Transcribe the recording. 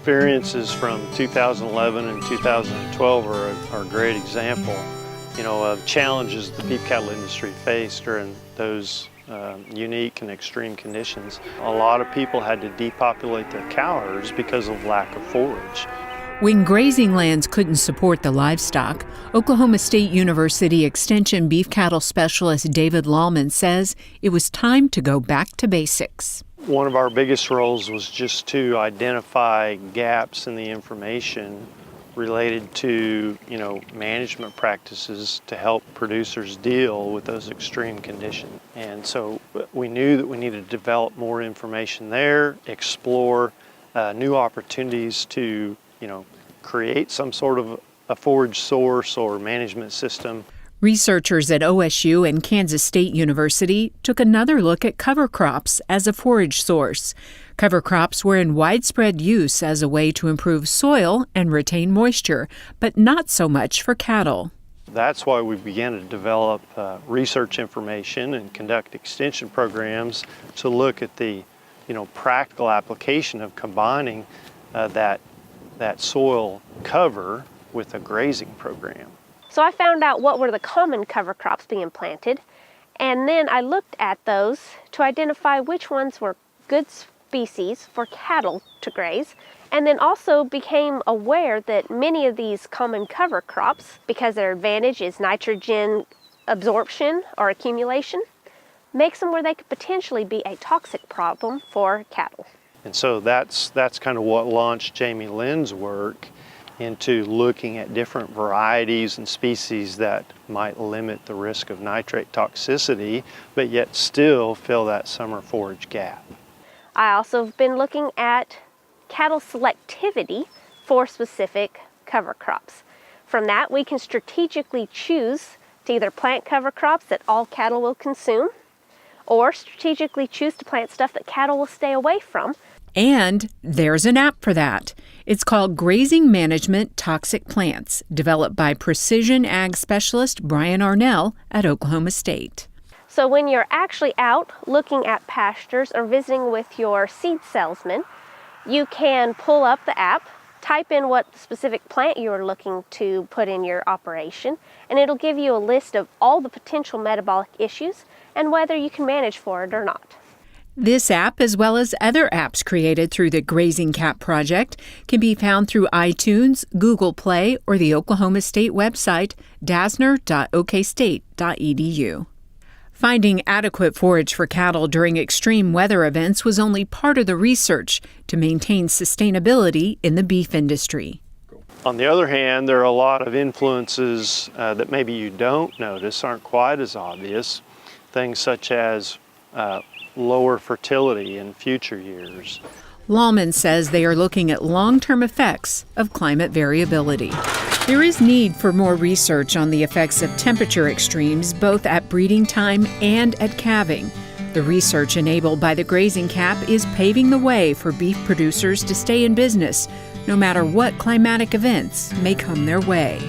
experiences from 2011 and 2012 are a great example, of challenges the beef cattle industry faced during those unique and extreme conditions. A lot of people had to depopulate their cow herds because of lack of forage. When grazing lands couldn't support the livestock, Oklahoma State University Extension beef cattle specialist David Lallman says it was time to go back to basics. One of our biggest roles was just to identify gaps in the information related to, management practices to help producers deal with those extreme conditions. And so we knew that we needed to develop more information there, explore new opportunities to create some sort of a forage source or management system. Researchers at OSU and Kansas State University took another look at cover crops as a forage source. Cover crops were in widespread use as a way to improve soil and retain moisture, but not so much for cattle. That's why we began to develop research information and conduct extension programs to look at the practical application of combining that soil cover with a grazing program. So I found out what were the common cover crops being planted, and then I looked at those to identify which ones were good species for cattle to graze, and then also became aware that many of these common cover crops, because their advantage is nitrogen absorption or accumulation, makes them where they could potentially be a toxic problem for cattle. And so that's kind of what launched Jamie Lynn's work into looking at different varieties and species that might limit the risk of nitrate toxicity, but yet still fill that summer forage gap. I also have been looking at cattle selectivity for specific cover crops. From that, we can strategically choose to either plant cover crops that all cattle will consume, or strategically choose to plant stuff that cattle will stay away from. And there's an app for that. It's called Grazing Management Toxic Plants, developed by precision ag specialist Brian Arnell at Oklahoma State. So when you're actually out looking at pastures or visiting with your seed salesman, you can pull up the app, type in what specific plant you're looking to put in your operation, and it'll give you a list of all the potential metabolic issues and whether you can manage for it or not. This app, as well as other apps created through the Grazing Cap Project, can be found through iTunes, Google Play, or the Oklahoma State website, dasner.okstate.edu. Finding adequate forage for cattle during extreme weather events was only part of the research to maintain sustainability in the beef industry. On the other hand, there are a lot of influences that maybe you don't notice, aren't quite as obvious. Things such as lower fertility in future years. Lallman says they are looking at long-term effects of climate variability. There is need for more research on the effects of temperature extremes, both at breeding time and at calving. The research enabled by the Grazing Cap is paving the way for beef producers to stay in business, no matter what climatic events may come their way.